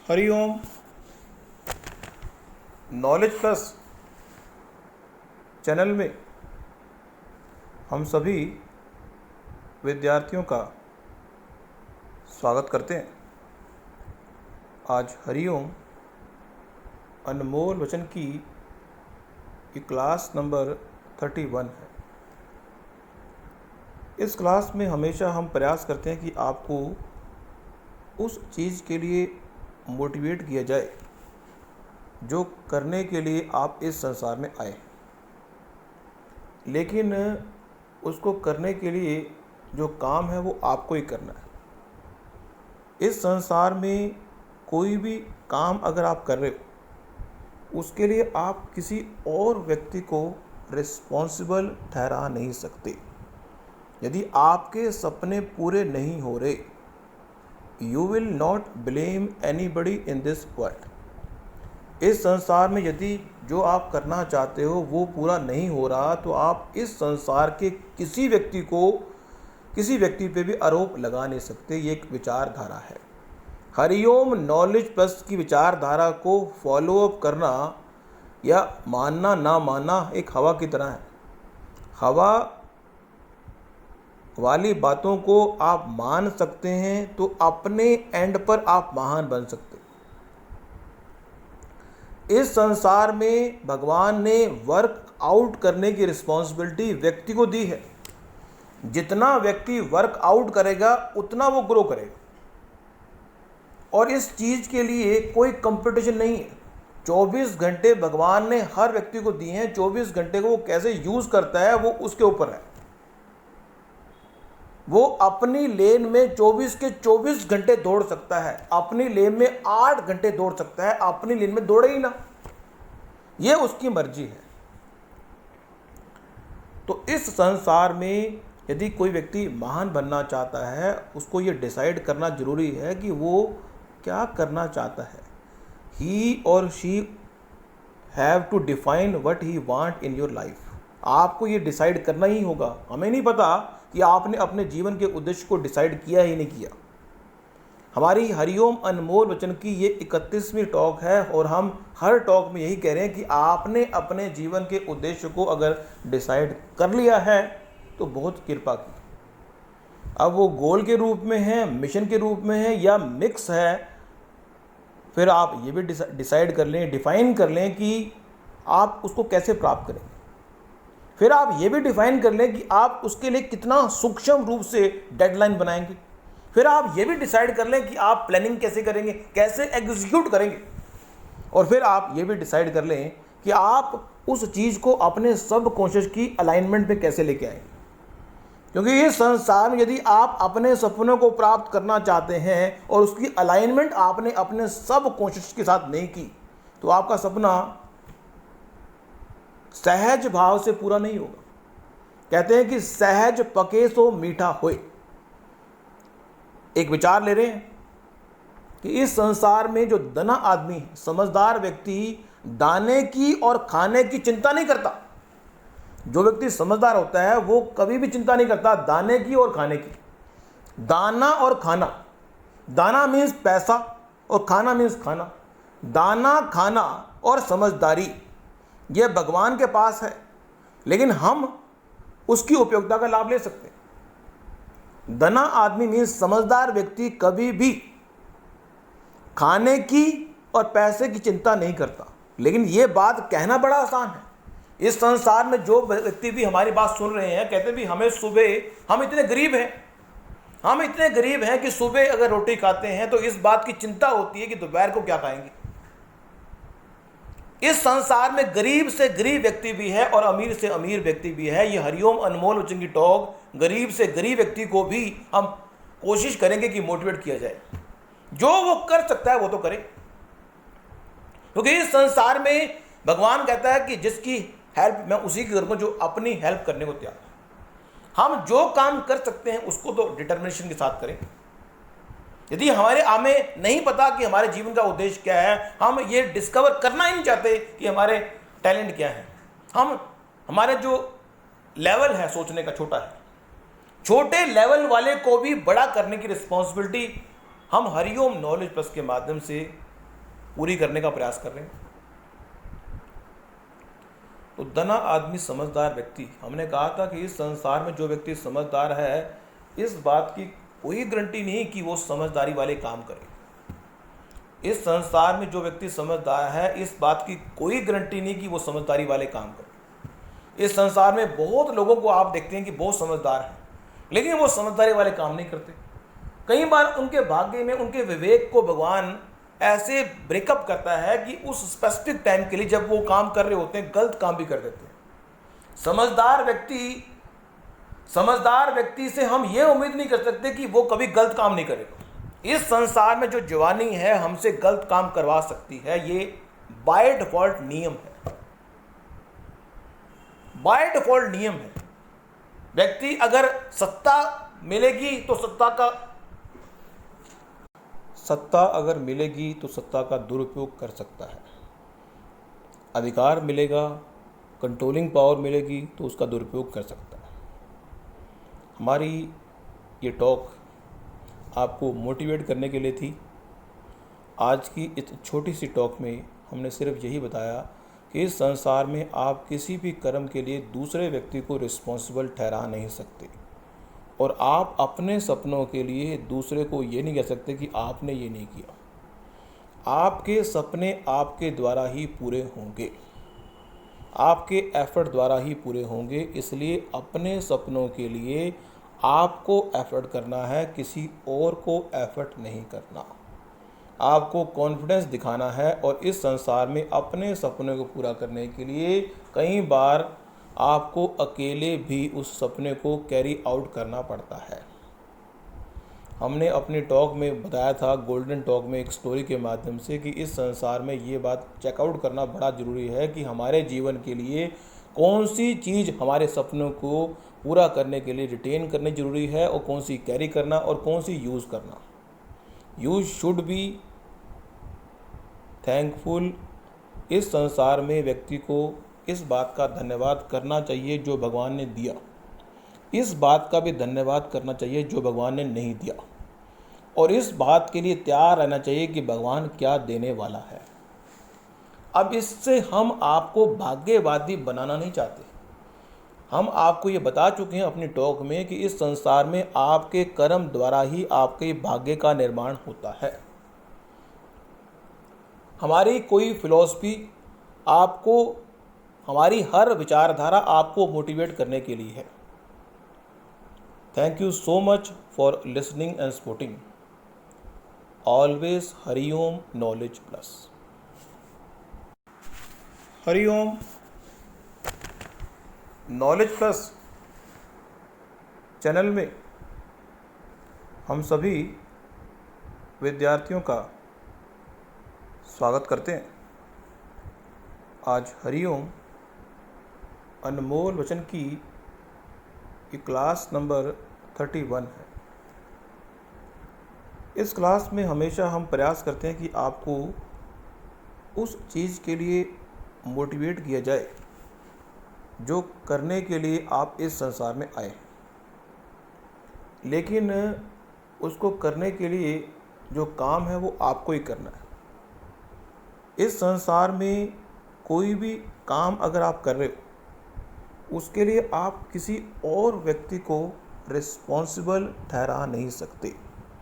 Hariom. Knowledge plus channel में हम सभी विद्यार्थियों का स्वागत करते हैं। आज हरिओम अनमोल वचन की ये क्लास नंबर 31 है। इस क्लास में हमेशा हम प्रयास करते हैं कि आपको उस चीज़ के लिए मोटिवेट किया जाए जो करने के लिए आप इस संसार में आए, लेकिन उसको करने के लिए जो काम है वो आपको ही करना है। इस संसार में कोई भी काम अगर आप कर रहे हो उसके लिए आप किसी और व्यक्ति को रिस्पॉन्सिबल ठहरा नहीं सकते। यदि आपके सपने पूरे नहीं हो रहे, you will not blame anybody in this world. इस संसार में यदि जो आप करना चाहते हो वो पूरा नहीं हो रहा तो आप इस संसार के किसी व्यक्ति पे भी आरोप लगा नहीं सकते। ये एक विचारधारा है। हरिओम नॉलेज प्लस की विचारधारा को फॉलो अप करना या मानना ना मानना एक हवा की तरह है। हवा वाली बातों को आप मान सकते हैं तो अपने एंड पर आप महान बन सकते। इस संसार में भगवान ने वर्क आउट करने की रिस्पॉन्सिबिलिटी व्यक्ति को दी है। जितना व्यक्ति वर्क आउट करेगा उतना वो ग्रो करेगा, और इस चीज़ के लिए कोई कंपटीशन नहीं है। 24 घंटे भगवान ने हर व्यक्ति को दिए हैं। 24 घंटे को वो कैसे यूज़ करता है वो उसके ऊपर है। वो अपनी लेन में 24 के 24 घंटे दौड़ सकता है, अपनी लेन में 8 घंटे दौड़ सकता है, अपनी लेन में दौड़े ही ना, ये उसकी मर्जी है। तो इस संसार में यदि कोई व्यक्ति महान बनना चाहता है, उसको ये डिसाइड करना जरूरी है कि वो क्या करना चाहता है। ही और she have to define what he want in your life. आपको ये डिसाइड करना ही होगा। हमें नहीं पता कि आपने अपने जीवन के उद्देश्य को डिसाइड किया ही नहीं किया। हमारी हरिओम अनमोल वचन की ये 31वीं टॉक है और हम हर टॉक में यही कह रहे हैं कि आपने अपने जीवन के उद्देश्य को अगर डिसाइड कर लिया है तो बहुत कृपा की। अब वो गोल के रूप में है, मिशन के रूप में है या मिक्स है, फिर आप ये भी डिसाइड कर लें, डिफाइन कर लें कि आप उसको कैसे प्राप्त करेंगे। फिर आप ये भी डिफाइन कर लें कि आप उसके लिए कितना सूक्ष्म रूप से डेडलाइन बनाएंगे। फिर आप ये भी डिसाइड कर लें कि आप प्लानिंग कैसे करेंगे, कैसे एग्जीक्यूट करेंगे। और फिर आप ये भी डिसाइड कर लें कि आप उस चीज़ को अपने सब कॉन्शियस की अलाइनमेंट में कैसे लेके आएंगे। क्योंकि इस संसार में यदि आप अपने सपनों को प्राप्त करना चाहते हैं और उसकी अलाइनमेंट आपने अपने सब कॉन्शियस के साथ नहीं की तो आपका सपना सहज भाव से पूरा नहीं होगा। कहते हैं कि सहज पके सो मीठा होए। एक विचार ले रहे हैं कि इस संसार में जो दना आदमी है, समझदार व्यक्ति, दाने की और खाने की चिंता नहीं करता। जो व्यक्ति समझदार होता है वो कभी भी चिंता नहीं करता दाने की और खाने की। दाना और खाना, दाना मीन्स पैसा और खाना मीन्स खाना। दाना, खाना और समझदारी ये भगवान के पास है, लेकिन हम उसकी उपयोगिता का लाभ ले सकते हैं। दना आदमी मीन्स समझदार व्यक्ति कभी भी खाने की और पैसे की चिंता नहीं करता। लेकिन ये बात कहना बड़ा आसान है। इस संसार में जो व्यक्ति भी हमारी बात सुन रहे हैं कहते भी हमें सुबह, हम इतने गरीब हैं कि सुबह अगर रोटी खाते हैं तो इस बात की चिंता होती है कि दोपहर को क्या खाएंगे। इस संसार में गरीब से गरीब व्यक्ति भी है और अमीर से अमीर व्यक्ति भी है। ये हरिओम अनमोल वचन की टॉक गरीब से गरीब व्यक्ति को भी हम कोशिश करेंगे कि मोटिवेट किया जाए। जो वो कर सकता है वो तो करे, क्योंकि इस संसार में भगवान कहता है कि जिसकी हेल्प मैं उसी की करूंगा जो अपनी हेल्प करने को तैयार है। हम जो काम कर सकते हैं उसको तो डिटर्मिनेशन के साथ करें। यदि हमें नहीं पता कि हमारे जीवन का उद्देश्य क्या है, हम ये डिस्कवर करना ही नहीं चाहते कि हमारे टैलेंट क्या है, हमारे जो लेवल है सोचने का छोटा है, छोटे लेवल वाले को भी बड़ा करने की रिस्पॉन्सिबिलिटी हम हरिओम नॉलेज प्लस के माध्यम से पूरी करने का प्रयास कर रहे हैं। तो दना आदमी समझदार व्यक्ति, हमने कहा था कि इस संसार में जो व्यक्ति समझदार है, इस बात की कोई गारंटी नहीं कि वो समझदारी वाले काम करे। इस संसार में जो व्यक्ति समझदार है, इस बात की कोई गारंटी नहीं कि वो समझदारी वाले काम करे। इस संसार में बहुत लोगों को आप देखते हैं कि बहुत समझदार हैं, लेकिन वो समझदारी वाले काम नहीं करते। कई बार उनके भाग्य में उनके विवेक को भगवान ऐसे ब्रेकअप करता है कि उस स्पेसिफिक टाइम के लिए जब वो काम कर रहे होते हैं, गलत काम भी कर देते हैं। समझदार व्यक्ति से हम ये उम्मीद नहीं कर सकते कि वो कभी गलत काम नहीं करेगा। इस संसार में जो जवानी है हमसे गलत काम करवा सकती है, ये बाय डिफॉल्ट नियम है, बाय डिफॉल्ट नियम है। व्यक्ति अगर सत्ता मिलेगी तो सत्ता अगर मिलेगी तो सत्ता का दुरुपयोग कर सकता है। अधिकार मिलेगा, कंट्रोलिंग पावर मिलेगी तो उसका दुरुपयोग कर सकता है। हमारी ये टॉक आपको मोटिवेट करने के लिए थी। आज की इस छोटी सी टॉक में हमने सिर्फ यही बताया कि इस संसार में आप किसी भी कर्म के लिए दूसरे व्यक्ति को रिस्पॉन्सिबल ठहरा नहीं सकते, और आप अपने सपनों के लिए दूसरे को ये नहीं कह सकते कि आपने ये नहीं किया। आपके सपने आपके द्वारा ही पूरे होंगे, आपके एफर्ट द्वारा ही पूरे होंगे। इसलिए अपने सपनों के लिए आपको एफर्ट करना है, किसी और को एफर्ट नहीं करना। आपको कॉन्फिडेंस दिखाना है, और इस संसार में अपने सपनों को पूरा करने के लिए कई बार आपको अकेले भी उस सपने को कैरी आउट करना पड़ता है। हमने अपनी टॉक में बताया था, गोल्डन टॉक में, एक स्टोरी के माध्यम से कि इस संसार में ये बात चेकआउट करना बड़ा ज़रूरी है कि हमारे जीवन के लिए कौन सी चीज़ हमारे सपनों को पूरा करने के लिए रिटेन करनी ज़रूरी है, और कौन सी कैरी करना और कौन सी यूज़ करना। You should be thankful. इस संसार में व्यक्ति को इस बात का धन्यवाद करना चाहिए जो भगवान ने दिया, इस बात का भी धन्यवाद करना चाहिए जो भगवान ने नहीं दिया, और इस बात के लिए तैयार रहना चाहिए कि भगवान क्या देने वाला है। अब इससे हम आपको भाग्यवादी बनाना नहीं चाहते। हम आपको ये बता चुके हैं अपनी टॉक में कि इस संसार में आपके कर्म द्वारा ही आपके भाग्य का निर्माण होता है। हमारी कोई फिलॉसफी आपको, हमारी हर विचारधारा आपको मोटिवेट करने के लिए है। Thank you so much for listening and supporting. Always Hariom knowledge plus. Hariom knowledge plus channel में हम सभी विद्यार्थियों का स्वागत करते हैं। आज हरिओम अनमोल वचन की ये क्लास नंबर 31 है। इस क्लास में हमेशा हम प्रयास करते हैं कि आपको उस चीज़ के लिए मोटिवेट किया जाए जो करने के लिए आप इस संसार में आए, लेकिन उसको करने के लिए जो काम है वो आपको ही करना है। इस संसार में कोई भी काम अगर आप कर रहे हो, उसके लिए आप किसी और व्यक्ति को रिस्पॉन्सिबल ठहरा नहीं सकते।